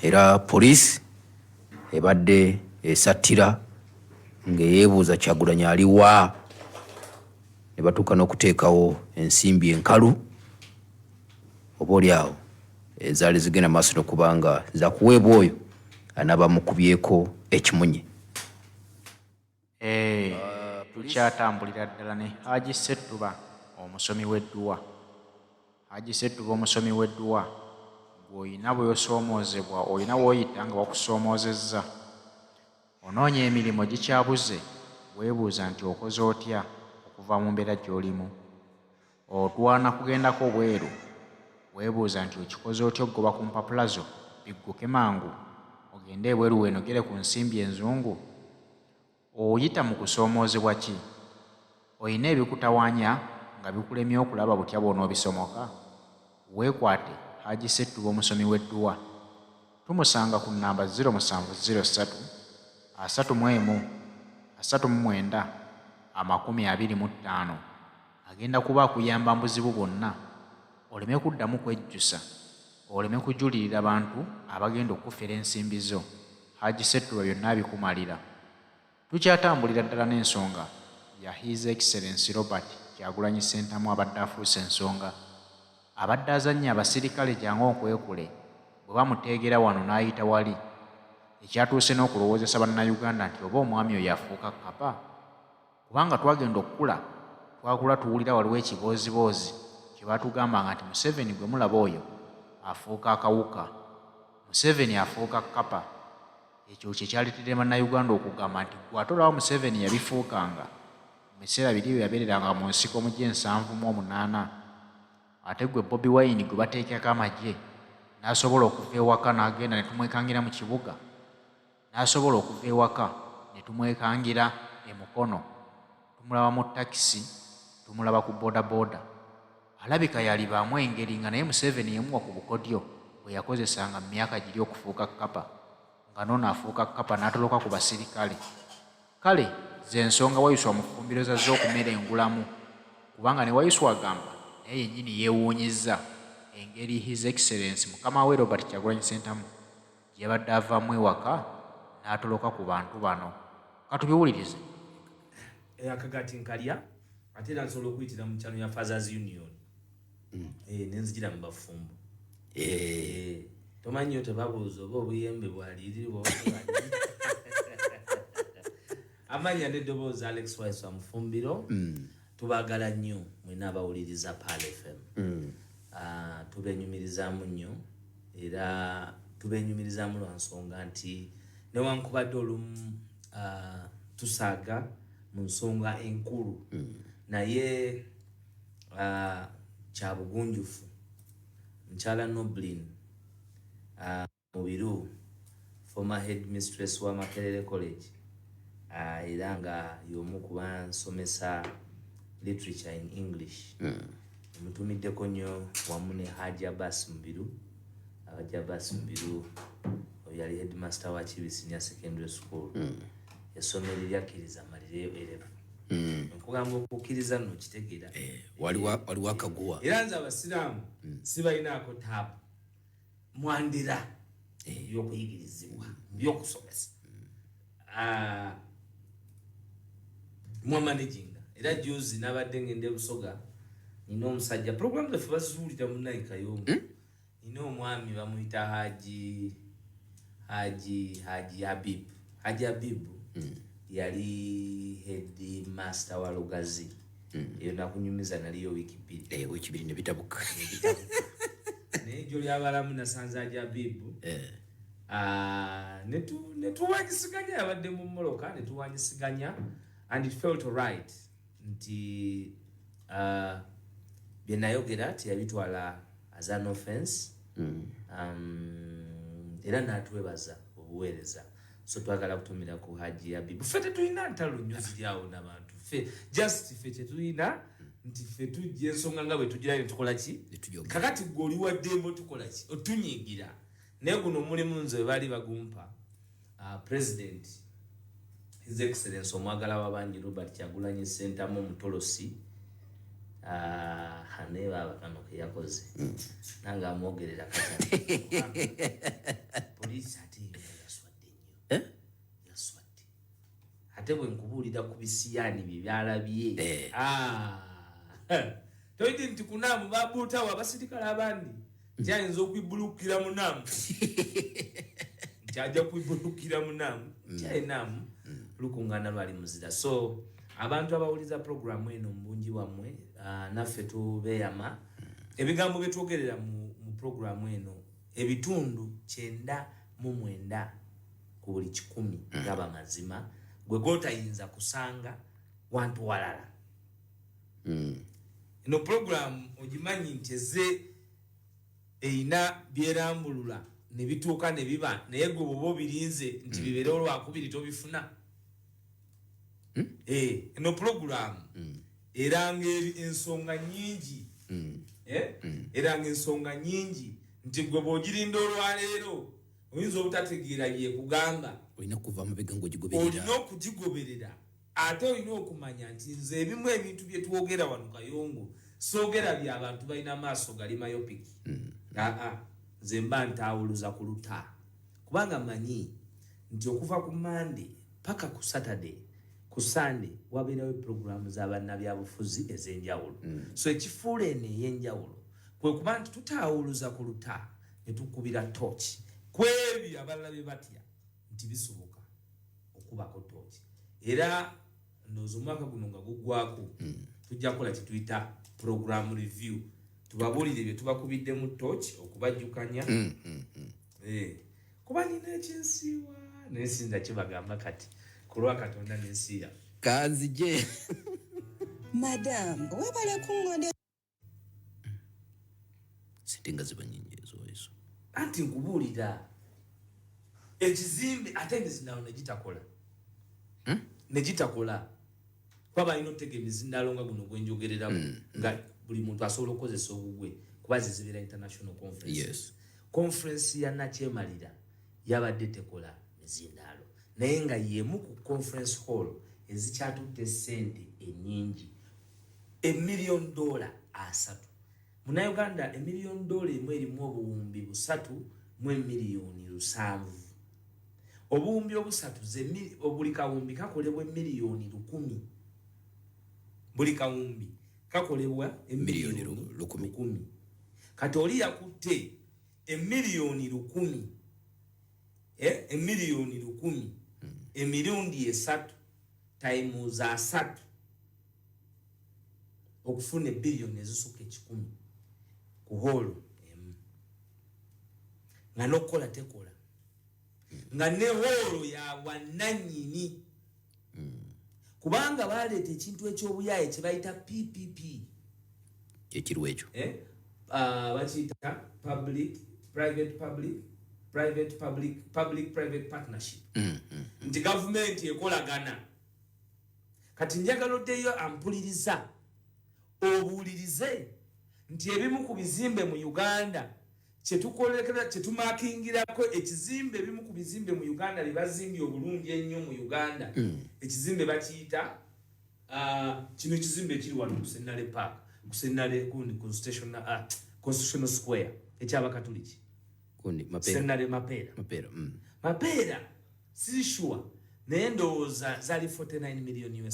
era police ebadde esattira ng'eyeebuuza Kyagulanyi aliwa ne batuuka n'okuteekawo ensimbi enkalu oboolyawo ezaali zigenda maaso n'okubanga zakuweebwa oyo anaabamukubyeko ekimunye. Tukyatambulira ddala ne Haji Settuba omusomi w'edduwa. Haji Settuba omusomi w'edduwa gw'olina bw'osoomoozebwa olina w'oyita nga bakusoomoozezza. Onoonya emirimu gikyabuze weebuuza nti okoze otya okuva mu mbeera gy'olimu. Otwana kugendako bweru weebuuza nti okikoze otya okugoba ku mpapula zo bigguke mangu ogende ebweru weenogere ku nsimbi enzungu. Oyita mu kusoomoozebwa ki? Olina ebikutawaanya nga bikulemye okulaba butya bw'onoobisomoka? Weekwate Haji Settuba omusomi w'edduwa. Tumusanga ku nnamba 0703 31 39 25. Agenda kuba akuyamba mbuzibu bwonna oleme kuddamu kwejjusa, oleme kujulirira bantu abagenda okufera ensimbi zo. Haji Settuba byonna abikumalira. Tukyatambulira ddala n'ensonga ya His Excellency Robert Kyagulanyi Ssentamu abadde afuuse ensonga. Abadde azannya abasirikale jangu okwekule bwe bamuteegera wano n'ayita wali. Ekyatuuse n'okulowoozesa bannayuganda nti oba omwami oyo afuuka Kapa. Kubanga twagenda okukula twakula tuwulira waliwo ekibooziboozi kye baatugambanga nti Museveni gwe mulaba oyo afuuka akawuka, Museveni afuuka Kapa. Ekyo kye kyaleetedde bannayuganda okugamba nti gwe ate olaba Museveni yabifuukanga mu biseera biri bye yabeereranga mu nsiko mu G78. Ate gwe Bobi Wine gwe bateekako amagye n'asobola okuva ewaka n'agenda ne tumwekangira mu kibuga, n'asobola okuva ewaka ne tumwekangira e Mukono, tumulaba mu takisi, tumulaba ku boodabooda. Alabika yalibaamu engeri nga naye Museveni yemuwa ku bukodyo bwe yakozesanga mu myaka giri okufuuka Kapa, nga noono afuuka Kapa n'atoloka ku basirikale. Kale ze nsonga Waiswa Mufumbiro zazze okumerengulamu, kubanga ne Waiswa agamba naye yennyini yeewuunyizza engeri His Excellency mukama we Robert Kyagulanyi Ssentamu gye yabadde avaamu ewaka n'atoloka ku bantu bano. Katubiwulirize. Akagati nkalya ate era nsobola okuyitira mu kyalo ya Fathers Union. Nenzijira mu bafumbo. Tomanyi tebabuuza oba obuyembe bwaliirirwa amanya n'eddoboozi Alex Waiswa Mufumbiro. Tubaagala nnyo mwena abawuliriza Pal FM. Tubenyumirizaamu nnyo era tubenyumirizaamu lwa nsonga nti newankubadde olumu tusaaga mu nsonga enkulu naye kya bugunjufu Nkyala Noblin Mubiru, former headmistress wa Makerere College, era nga y'omu ku bansomesa literature in English. Mutumiddeko nnyo wamu ne Haji Abbas Mubiru. Haji Abbas Mubiru oyo yali headmaster wa Kibi Senior Secondary School. Essomero lyakkiriza amalire 11. Nkugamba okukkiriza nno kitegeera. Waliwo akaguwa. Era nze abasiraamu sibalinaako taabu. Mwandira by'okuyigirizibwa, by'okusomesa. Mwamaniginga. Era juzi nabadde ngende Busoga. Nina omusajja program zaffe baziwulira mu Naye Kayongo. Nina omwami bamuyita Haji Habib. Haji Habib yali headmaster wa Lugazi. Eyo nakunyumiza naliyo wiki bbiri ne bitabuka. Nejo lyabalamu nasanze Haji Habib. Netuwanyisiganya abadde mu Moloka, netuwanyisiganya and it felt right nti bye nayogera teyabitwala as an offense. Era n'atwebaza obuweereza. So twagala kutumira ku Haji Habib. Ffe tetulina ntalo nnyo ziryawo n'abantu. Ffe tetulina nti ffe tujja ensonga nga bwe tugira ne tukola ki? Kakati gwe oli waddembo tukola ki? Otunyigira. Naye guno omulimu nze we baali bagumpa President His Excellency omwagala w'abangi Robert Kyagulanyi Ssentamu omutolosi naye baaba kano ke yakoze nange amwogerera kata Police ate yaswadde nnyo. Yaswadde. Ate bwe nkubuulira ku bisiyani bye byalabye. Toyiti nti kunaamu babuutawo abasirikale abandi. Kyayinza okwibulukira munaamu. Kyajja kwibulukira munaamu. Kyayinaamu lukuŋŋaana lwali muzira. So abantu abawuliza programu eno mbungi wammwe naffe tubeeyama. Ebigambo bye twogerera mu programu eno ebitundu 99 ku buli 100 gaba mazima gwe gotayinza kusanga wantu walala. Eno programu ogimanyi nti eze eina byerambulula ne bituuka ne biba naye gwe bwoba birinze nti bibeere olwakubiri tobifuna. Eno programu eranga ensonga nyingi. Eranga ensonga nyingi nti gwe bw'ogirinda olwaleero oyinza obutategeera bye kugamba. Olina kuva mu bigango gigoberera. Olina okugigoberera. Ate olina okumanya nti nze ebimu ebintu bye twogera wano Kayongo soogera bya abantu balina amaaso gali mayopiki. Nze mba ntawuluza ku luta. Kubanga manyi nti okuva ku Monday paka ku Saturday ku Sunday wabeerawo programu z'abannabyabufuzi ez'enjawulo. So ekifuula eno ey'enjawulo kwe kuba nti tutawuluza ku luta ne tukubira torch kwebyo abalala bye batya nti bisoboka okubako torch. Era ndowooza omwaka guno nga guggwako tujja kukola kye tuyita program review. Tubabuulire bye tubakubiddemu torch okubajjukanya. Kuba nina ekyensiiwa naye sinza kibagamba kati kulwa Katonda n'ensiya. Kanzije. Madam, webale kungonde. Sitinga ziba nyingi ezo. Anti nkubuulira ekizimbe ate emizindaalo negitakola. Negitakola. Kwaba ino tege emizindaalo nga guno gwenjogereramu nga buli muntu asobola okukozesa obugwe kuba zibeera international conference. Yes. Conference ya Nakyemalira yabadde tekola mizindaalo. Naye nga yemu ku conference hall ezikyatutte ssente ennyingi $1 million 3. Munnayuganda $1 million emu erimu obuwumbi 3 mu emiliyoni 7. Obuwumbi obusatu buli kawumbi kakolebwa emiliyoni 10. Buli kawumbi kakolebwa emiliyoni 10. Kati oli yakutte emiliyoni 10. Emiliyoni 10 emirundi 3 times 3 okufuna billion ezisuka 10 ku holo nga nokola tekola nga ne holo ya wananyini kubanga baleeta ekintu ekyobuyaye kye bayita PPP ekirwa ekyo bakiyita public-private partnership. Nti government ekolagana. Kati njagala oddeyo ampuliriza obuulirize nti ebimu ku bizimbe mu Uganda kyetumakingirako ekizimbe ebimu ku bizimbe mu Uganda bibazimbye obulungi ennyo mu Uganda. Ekizimbe bakiyita kino ekizimbe ekiri wano ku Senale Park ku Senale Constitutional Square eky'Abakatuliki. Senare Mapera. Mapera si sure naye ndowooza zali $49 million.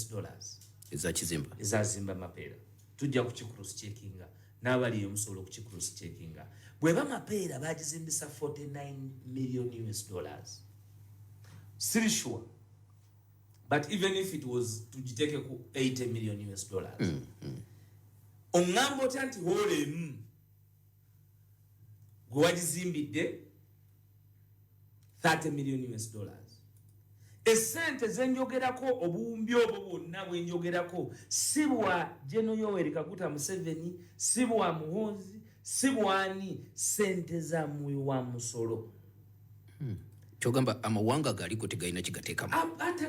Ezazimba Mapera. Tujja kukicross checkinga n'abali omusobola okukicross checkinga. Bweba Mapera bagizimbisa $49 million. Si sure. But even if it was tujiteke ku $80 million. Ongambo tanti hole gwajizimbidde $30 million. Esente zenjogerako obuwumbi obwo bwonna bwenjogerako si bwa General Yoweri Kaguta Museveni, si bwa Muhoozi, si bwani, sente za muwi wa musolo. Kyogamba amawanga galiko tegalina kigateekamu. Ate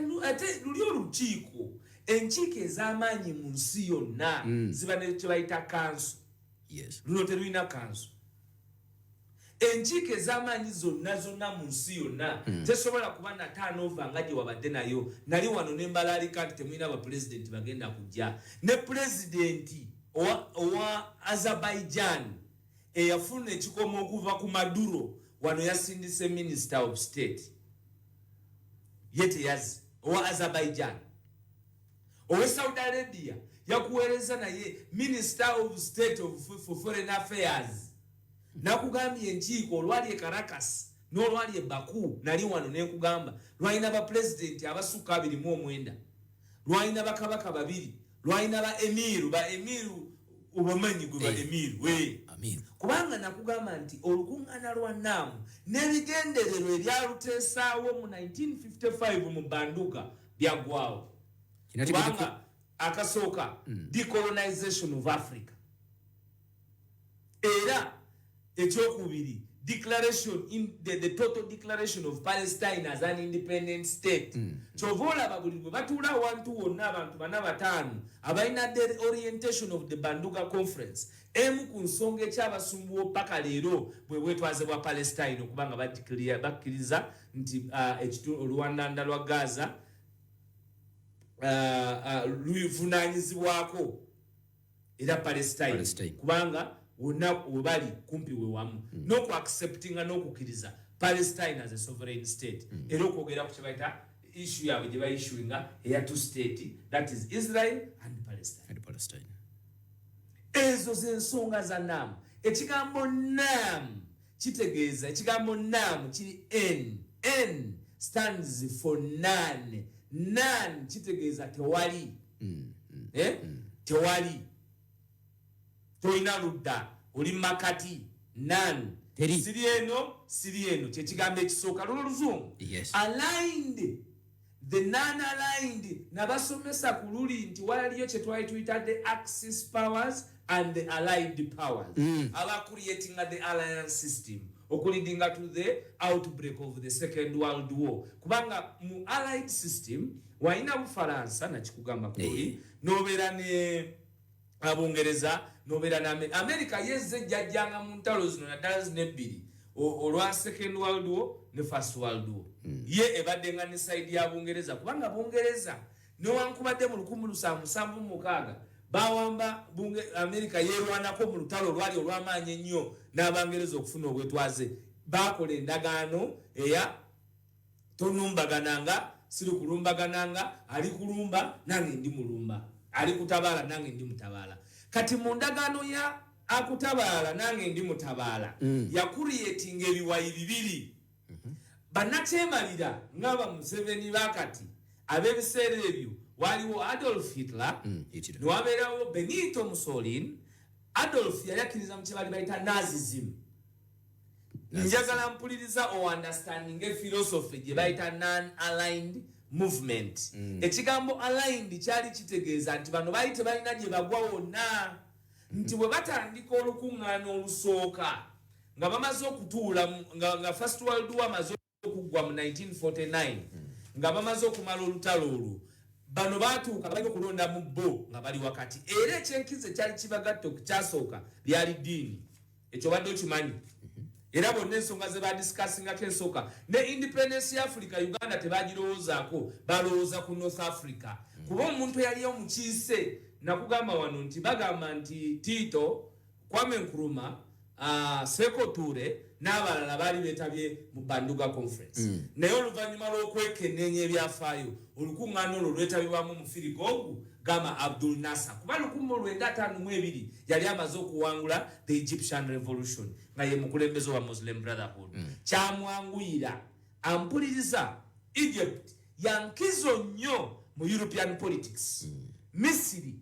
luli olukiiko enkiiko ez'amaanyi mu nsi yonna ziba ne kye bayita kanso. Yes. Luno terulina kanso. Enkiiko ez'amaanyi zonna mu nsi yonna tesobola kuba na turnover nga gye wabadde nayo. Nali wano ne mbalalika nti temulina abapresidenti bagenda kujja. Ne pulezidenti owa Azerbaijan eyafuna ekikomo okuva ku Maduro wano yasindise Minister of State yete yazi owa Azerbaijan owe Saudi Arabia yakuweereza naye Minister of State for Foreign Affairs nakugambye enkiiko olwali e Caracas n'olwali e Baku nali wano nenkugamba lwalina ba president abasukka 29 lwalina bakabaka babiri lwalina ba emiru obumanyi gwe ba emiru amin kubanga nakugamba nti olukuŋŋaana lwa Namu n'ebigendererwa ebyaluteesaawo mu 1955 mu Banduka byaggwawo kubanga akasooka decolonization of Africa era ekyokubiri declaration in the total declaration of Palestine as an independent state chovola babuli batula wantu wonna abantu bana batano abaina the orientation of the Banduka conference emu ku nsonga ekyabasumbuwo paka leero bwe bwetwaze bwa Palestine okubanga bakkiriza nti Rwanda lwa Gaza luivunanyizibwako era Palestine kubanga wonna webali kumpi we wamu n'oku acceptinga n'okukkiriza Palestine as a sovereign state era okwogera ku kyebayita issue yaabwe gye bayissuinga eya two state that is Israel and Palestine. Ezo z'ensonga za Namu. Ekigambo Namu kitegeeza ekigambo Namu kiri N stands for none. None kitegeeza tewali. Tewali. Toina ludda oli makati none. Siri eno kyekigambo ekisooka luluzungu. Aligned. The non-aligned nabasomesa ku luli nti waliyo kye twali tuyita the axis powers and the allied powers aba creating the alliance system leading to the outbreak of the Second World War kubanga mu allied system waina Bufaransa na kikugamba kuli nobeera ne Abungereza nobeera na America yezze jjajjanga mu ntalo zino naddala z'ebbiri olwa Second World War ne First World War ye ebadde nga ne side ya Bungereza kubanga Bungereza newankubadde mu 1776 bawamba America yerwanako mu lutalo lwali olw'amaanyi ennyo n'Abangereza okufuna obwetwaze bakola endagaano eya tonumbagananga siri kulumbagananga ali kulumba nange ndi mulumba ali kutabaala nange ndi mutabaala kati mu ndagaano ya akutabaala nange ndi mutabaala yakuliyetinga ebiwayi bibiri bannakyemalira ng'aba Museveni bakati ab'ebiseera ebyo waliwo Adolf Hitler newabeerawo Benito Mussolini. Adolf yali akkiriza mu kye bali bayita Nazism. Njagala mpuliriza o understanding a philosophy gye bayita non-aligned movement. Ekigambo aligned kyali kitegeeza nti bano baali tebalina gye bagwa wonna nti bwe batandika olukuŋŋaana olusooka nga bamaze okutuula nga First World War amaze okuggwa mu 1949 nga bamaze okumala olutalo olwo bano baatuuka balina okulonda mu bo nga bali wakati era ekyenkize kyali kibagatta okukyasooka byali ddiini ekyo badde okimanyi era bonna ensonga ze badiscussingako ensooka ne independence ya Africa Uganda tebagirowoozaako balowooza ku North Africa kuba omuntu eyali omukiise nakugamba wano nti bagamba nti Tito Kwame Nkrumah Seko Ture n'abalala baali beetabye mu Banduka conference naye oluvannyuma lw'okwekenneenya ebyafaayo olukuŋŋaana olwo lwetabibwamu Mufirigogu gama Abdul Nasser kuba 1952 yali amaze okuwangula the Egyptian revolution nga ye mukulembeze wa Muslim Brotherhood kyamwanguyira ampuliriza Egypt yankizo nnyo mu European politics Misiri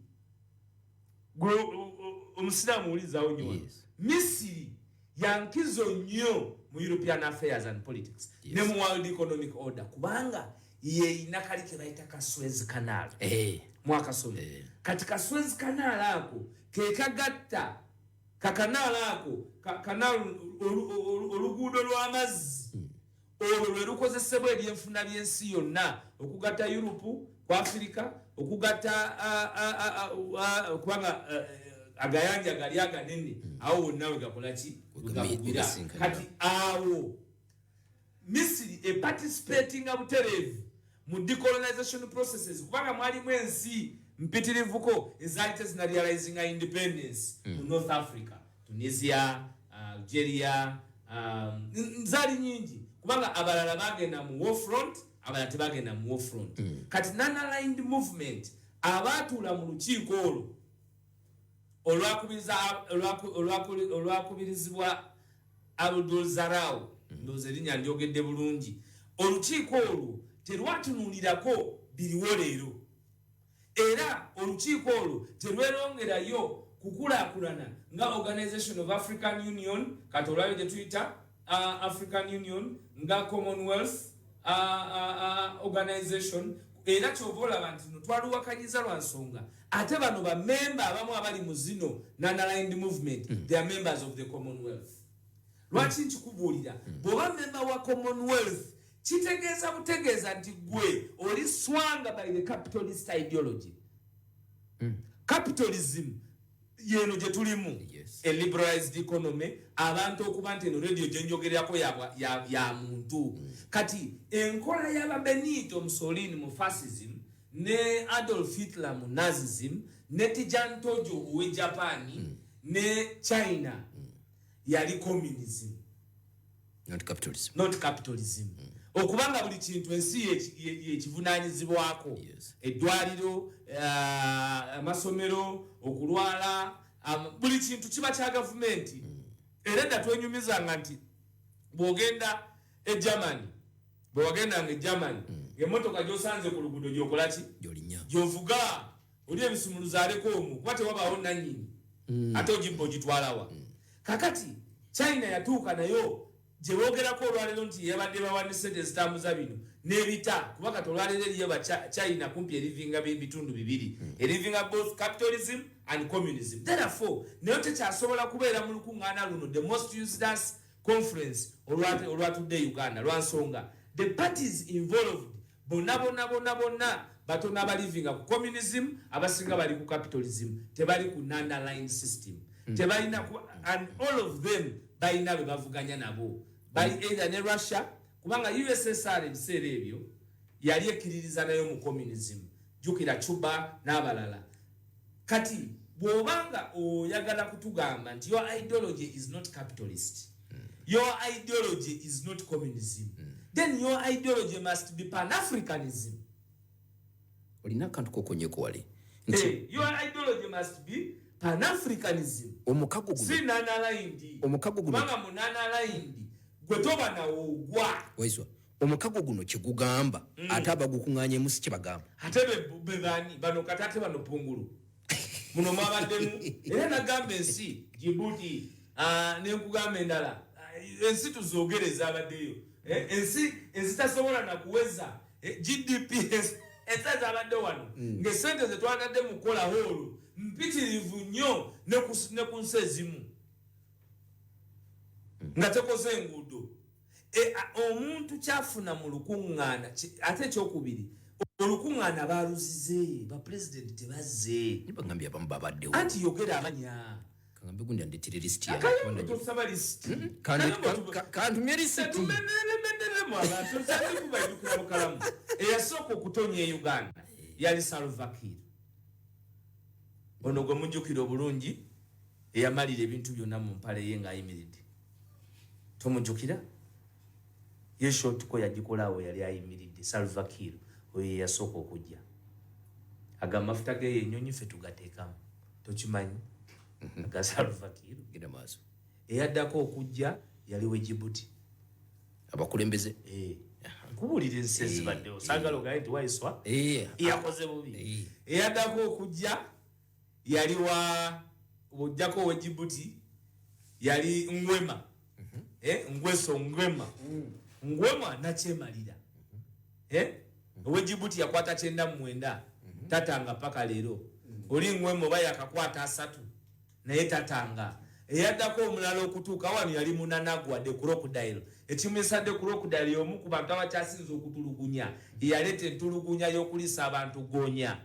omusiraamu ulizaawo nnyo Misiri yankizo nnyo mu European affairs and politics ne mu world economic order kubanga ye inakali ke bayita ka Suez Canal mwaka somo katika Suez Canal ako ke kagatta ka canal ako canal oluguudo lw'amazzi olwo lwe lukozesebwa ebyenfuna by'ensi yonna okugatta Europe ku Africa okugatta kubanga agayanja gali aganene awo wonna we gakola ki gakubira kati awo Misiri participating butereevu mu decolonization processes kubanga mwalimu ensi mpitirivuko ezaali tezinalializinga independence mu North Africa, Tunisia, Algeria, nzali nyingi kubanga abalala bagenda mu war front abalala tebagenda mu war front kati non-aligned movement abaatuula mu lukiiko olwo olwakubirizibwa Abdul Zarau ndoze linnya ndyogedde bulungi olukiiko olwo terwatunuulirako biriwo leero era olukiiko olwo terwerongerayo kukulaakulana nga Organization of African Union kati olwabyo gye tuyita African Union nga Commonwealth Organization era kyova olaba nti no twaluwakanyiza lwa nsonga ate bano bamemba abamu abali mu zino non-aligned movement they are members of the Commonwealth. Lwaki nkikubuulira bw'oba memba wa Commonwealth kitegeeza butegeeza nti gwe oli swanga by the capitalist ideology. Capitalism yeno gye tulimu a liberalized economy abantu okuba nti eno radio gye njogerako ya muntu kati enkola y'aba Benito Mussolini mu fascism ne Adolf Hitler mu Nazism ne Tijan Tojo owe Japani ne China yali communism not capitalism okubanga buli kintu ensi yekivunaanyizibwako eddwaliro amasomero okulwala buli kintu kiba kya gavumenti era dda twenyumizanga nti bw'ogenda Germany bwewagendanga Germany emmotoka gy'osanze ku luguudo gy'okolaki gy'ovuga oli ebisumuluzo aleko omwo kuba tewabaawo nannyini ate ogibba ogitwalawa kakati China yatuuka nayo gye boogerako olwaleero nti yabadde bawanne ssente ezitambuza bino n'ebita kuba kati olwaleero eriyo China kumpi erivinga bitundu bibiri erivinga both capitalism and communism. Therefore nayo tekyasobola kubeera mu lukuŋŋaana luno the most useless conference olwatudde Uganda lwa nsonga the parties involved bonna batona abalivinga ku communism abasinga bali ku capitalism tebali ku non-aligned system tebalina and all of them balina be bavuganya nabo bali either ne Russia kubanga USSR ebiseera ebyo yali ekkiririza nayo mu communism jukira Cuba n'abalala kati bw'obanga oyagala kutugamba nti your ideology is not capitalist your ideology is not communism then your ideology must be Pan-Africanism. Olina kantu kokonyeko wali your ideology must be Pan-Africanism. Omukago guno si non-aligned omukago guno kubanga mu non-aligned gwe toba nawo ogwa Waiswa omukago guno kigugamba ate abagukuŋŋaanyemu si kibagamba ate bebani bano katate bano pungulu muno mwabaddemu era nagamba ensi Djibouti nenkugamba endala ensi tuzoogereza abaddeyo ensi ezitasobola nakuweza GDP eza zabadde wano ng'essente ze twagadde mu kukola olwo mpitirivu nnyo ne ku nsi ezimu nga tekoze enguudo omuntu kyafuna mu lukuŋŋaana ate ekyokubiri olukuŋŋaana baaluzize bapulezidenti tebazze nibagambye abamu babaddewo anti yogera amanya kagambe gundi andetire lisiti tosaba lisiti kantumye lisiti tumeneremenderemu abantu sazikubaidukira mukalamu eyasooka okutonya e Uganda yali Salva Kiir ono gwe mujjukira obulungi eyamalira ebintu byonna mu mpale ye ng'ayimiridde tomujjukira yeshootuko yagikolaawo yali ayimiridde Salva Kiir oyo yasooka okujja aga mafuta ge yenyonyi ffe tugateekamu tokimanyi aga Salva Kiir genda maaso eyaddako okujja yaliwo Djibouti abakulembeze nkubuulira ensi ezibaddewo saagala ogaye nti Waiswa yakoze bubi eyaddako okujja yali ojjako owe Djibouti yali Ngwema Ngweso Ngwema nakyemalira owe Djibouti yakwata 99 tatanga paka leero oli Ngwema oba yakakwata 3 naye tatanga eyaddako omulala okutuuka wano yali Munanagwa de Crocodile ekimisa de Crocodile y'omu ku bantu abakyasinza okutulugunya yaleeta entulugunya y'okulisa abantu gonya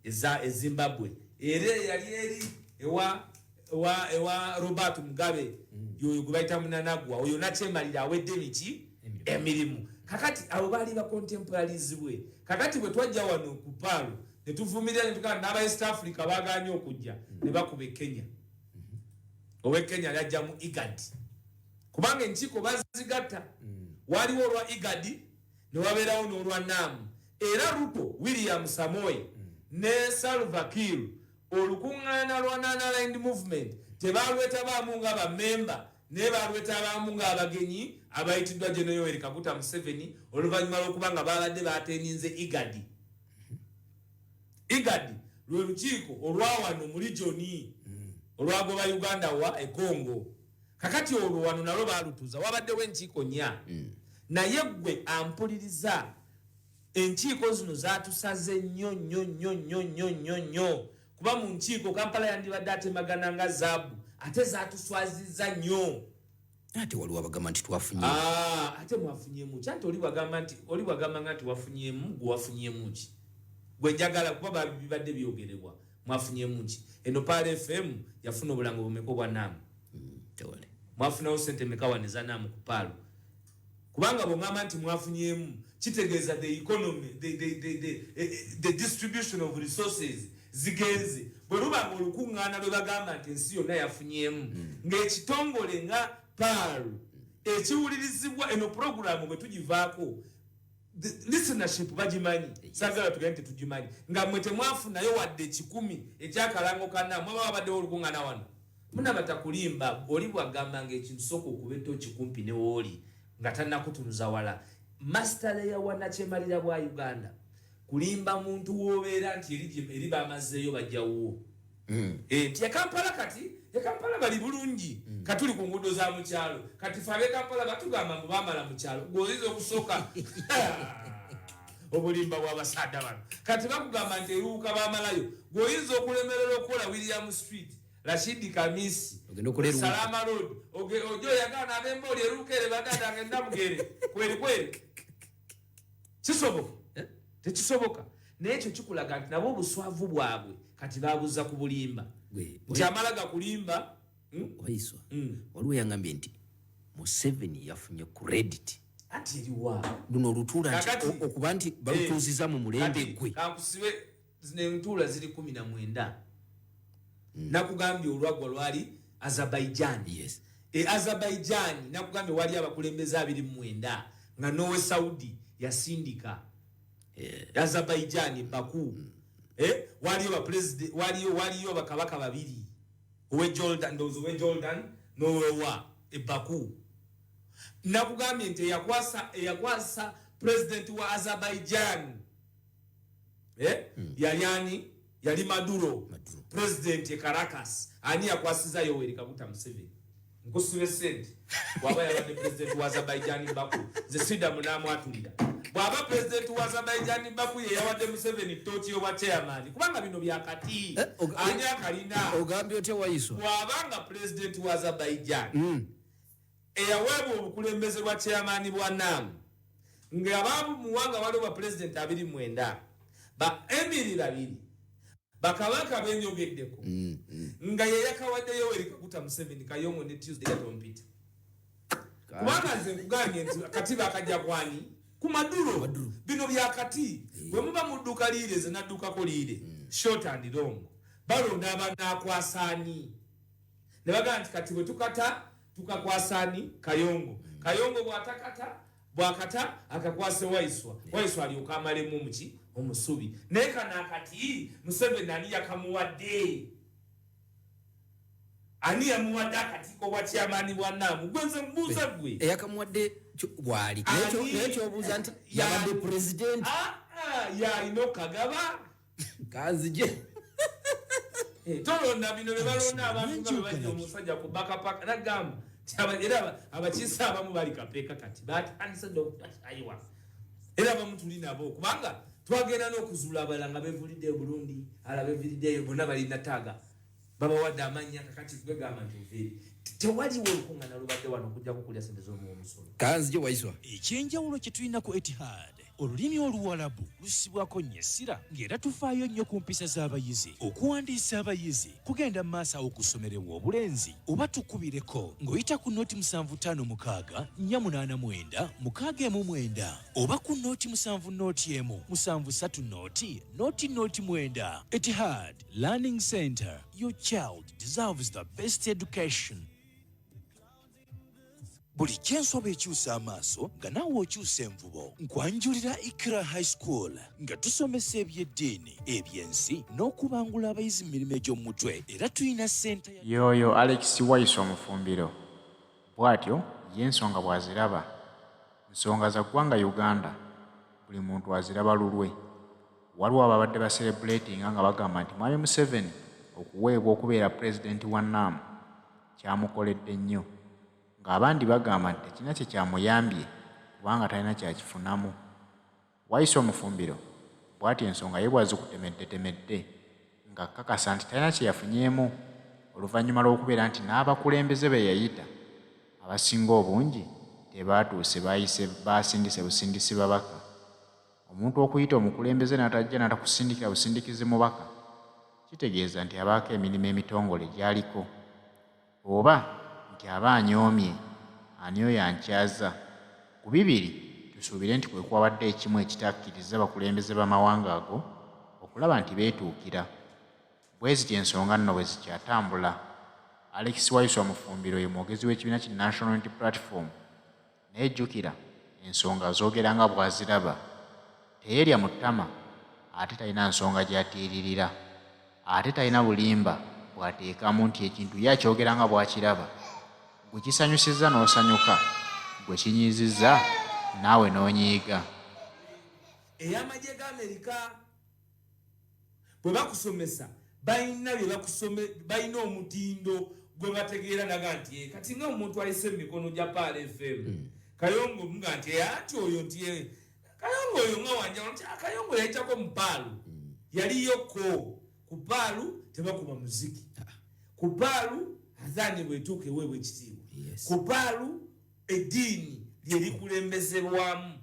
eza Zimbabwe era yali eri ewa Robert Mugabe yoyo gwe bayita Munanagwa oyo nakyemalira awedde miki emirimu kakati abo baali ba contemporaries bwe kakati bwe twajja wano ku Paalo ne tuvumirira ne tukana n'aba East Africa baganye okujja ne bakuba Kenya owe Kenya yajja mu IGAD kubanga enkiiko bazigatta waliwo olwa igadi ne wabeerawo n'olwa naamu era Ruto William Samoei ne Salva Kiir olukuŋŋaana lwa Non-Aligned Movement tebalwetabaamu nga bammemba naye balwetabaamu nga abagenyi abayitiddwa General Yoweri Kaguta Museveni oluvannyuma lw'okuba nga babadde bateninze igadi. Igadi lwe lukiiko olwawano mu regioni olwagoba Uganda wa Congo. Kakati olwo wano nalwo balutuza wabaddewo enkiiko nnya naye gwe ampuliriza enkiiko zino zatusaze nnyo kuba mu nkiiko Kampala yandibadde atemagana nga zaabu ate zatuswaziza nnyo. Ate waliwo abagamba nti twafunye ate mwafunyemu ki? Ate oli bagamba nti wafunyemu gwe wafunyemu ki? Gwe njagala kuba bibadde byogerebwa mwafunyemu ki? Eno Pala FM yafuna obulango bumeka obwa naamu mwafunawo sente meka waneza naamu ku Palo kubanga bwongamba nti mwafunyemu kitegeeza the economy the distribution of resources zigenze bwe lubanga olukuŋŋaana lwe bagamba nti ensi yonna yafunyemu ng'ekitongole nga Palo ekiwulirizibwa eno programu bwe tugivaako listenership bagimanyi sagala tugende tetugimanyi nga mwe temwafunayo wadde 10 ekyakalango kana mwaba wabaddewo olukuŋŋaana wano munabatakulimba oli bwagamba ng'ekintu sooka okubeeta okikumpi ne wooli nga tannakutunuza wala master ya wanakyemalira bwa Uganda kulimba muntu woobeera nti eri bamazeeyo bajjawo nti Kampala kati Kampala bali bulungi katuli ku nguudo za mu kyalo kati fabe Kampala batugamba mbu bamala mu kyalo gwoyiza okusooka obulimba bw'abasaada bano kati bakugamba nti eruuka bamalayo gwoyiza okulemerera okukola William Street Rashidi Kamisi Salama Road ojo yagana abemboli erukere badada ngenda mugere kweli kisoboka tekisoboka n'ekyo kikulaga nti nabo obuswavu bwabwe kati babuza ku bulimba nti amalaga kulimba Waiswa waliwo yangambye nti Museveni yafunye credit ati eriwa luno olutuula nti okuba nti balutuuziza mu mulembe gwe kankusibe entuula ziri 19 nakugambye olwagwa lwali Azerbaijan Azerbaijan nakugambye wali abakulembeze 29 nga nowe Saudi yasindika Azerbaijan Baku waliyo ba president waliyo bakabaka babiri owe Jordan nowewa Baku nakugambye nti yakwasa president wa Azerbaijan yali Maduro president Caracas ani yakwasiza Yoweri Kaguta Museveni nkusibe sente bwaba yabadde president wa Azerbaijan Baku ze sida munamu atulira bwaba president wa Azerbaijan Baku ye yawadde Museveni tochi obwa chairman kubanga bino byakati ani akalina ogambye otya Waiswa bwabanga president wa Azerbaijan eyaweebwa obukulembeze bwa chairman bwa NAM ng'abamu muwanga waliwo ba president 29 ba emiri 2 bakabaka benyogeddeko nga ye yakawadde Yoweri Kaguta Museveni Kayongo ne Tuesday yatompita kubanga nze nkugambye nti katiba akajja kwani ku Maduro bino byakati bwe muba mudduka liire ze naddukako liire short and long balonda abanaakwasani ne bagamba nti kati bwe tukakwasani Kayongo bwakata akakwase Waiswa alyoka amalemu muki omusubi naye kana kati Museveni ani yakamuwadde akatiko bwa chairman bwa NAM gwenze mbuuza gwe eyakamuwadde bwali nekyo obuuza nti yabadde president ya ino kagaba kanzije tolonda bino bebalonda abantu nga bebajja omusajja ku bakapaka nagamba era abakiisa abamu bali kapeeka kati batandise ayiwa era abamu tuli nabo kubanga twagenda n'okuzuula abalanga bevulidde Burundi alabevuliddeyo bonna balina taaga babawadde amannya kakati kwegamba nti oveeri tewaliwo olukuŋŋaana lubadde wano okujja kukulya sente z'omuwomusolo kanzije Waiswa ekyenjawulo kye tulina ku Etihad olulimi oluwalabu lusibwako nnyo essira ng'era tufaayo nnyo ku mpisa z'abayizi okuwandiisa abayizi kugenda mu maaso okusomerebwa obulenzi oba tukubireko ng'oyita ku nooti 75 489 619 oba ku nooti 7 nooti 1 73 nooti 9. Etihad Learning Center. Your child deserves the best education. buli kyenswa bw'ekyusa amaaso nga naawe okyusa envubo. Nkwanjulira Ikra High School nga tusomesa ebyeddiini, ebyensi n'okubangula abayizi mu mirimu egy'omutwe era tulina ssente y'oyo Alex Waiswa Mufumbiro. Bw'atyo y'ensonga bw'aziraba. Nsonga za ggwanga Uganda buli muntu aziraba lulwe. Waliwo ababadde baselebratinga nga bagamba nti Mwami Museveni okuweebwa okubeera pulezidenti wa NAM kyamukoledde nnyo, ng'abandi bagamba nti tekina kye kyamuyambye kubanga talina kyakifunamu. Waiswa Mufumbiro bw'atyo ensonga ye bw'azikutemeddetemedde ng'akakasa nti talina kye yafunyeemu oluvannyuma lw'okubeera nti n'abakulembeze be yayita abasinga obungi tebaatuuse baasindise busindisi babaka. Omuntu okuyita omukulembeze n'atajja n'atakusindikira busindikizi mubaka kitegeeza nti abaako emirimu emitongole gy'aliko, oba nti aba anyoomye ani oyo ankyaza. Ku bibiri tusuubire nti kwe kwabadde ekimu ekitakkiriza abakulembeze b'amawanga ago okulaba nti beetuukira. Bwe ziti ensonga nno bwe zikyatambula. Alex Waiswa Mufumbiro ye mwogezi w'ekibiina ki National Unity Platform. Naye jjukira ensonga zoogera nga bw'aziraba. Teyeerya mu ttama ate talina nsonga gy'atiiririra, ate talina bulimba bw'ateekamu nti ekintu ye akyogera nga bw'akiraba. Gwe kisanyusizza n'osanyuka, gwe kinyiizizza naawe n'onyiiga. Ey'amagye g'Amerika bwe bakusomesa balina balina omutindo gwe bategeera naga nti kati nga omuntu ayise emikono gya Paala FM Kayongo nga nti ati oyo nti Kayongo oyo nga wanjala nti Kayongo yayitako mu Paalu yaliyoko ku Paalu tebakuba muziki, ku Paalu adhaani bwetuuka eweebwa ekitiibwa, ku Paalu eddiini lye likulembezebwamu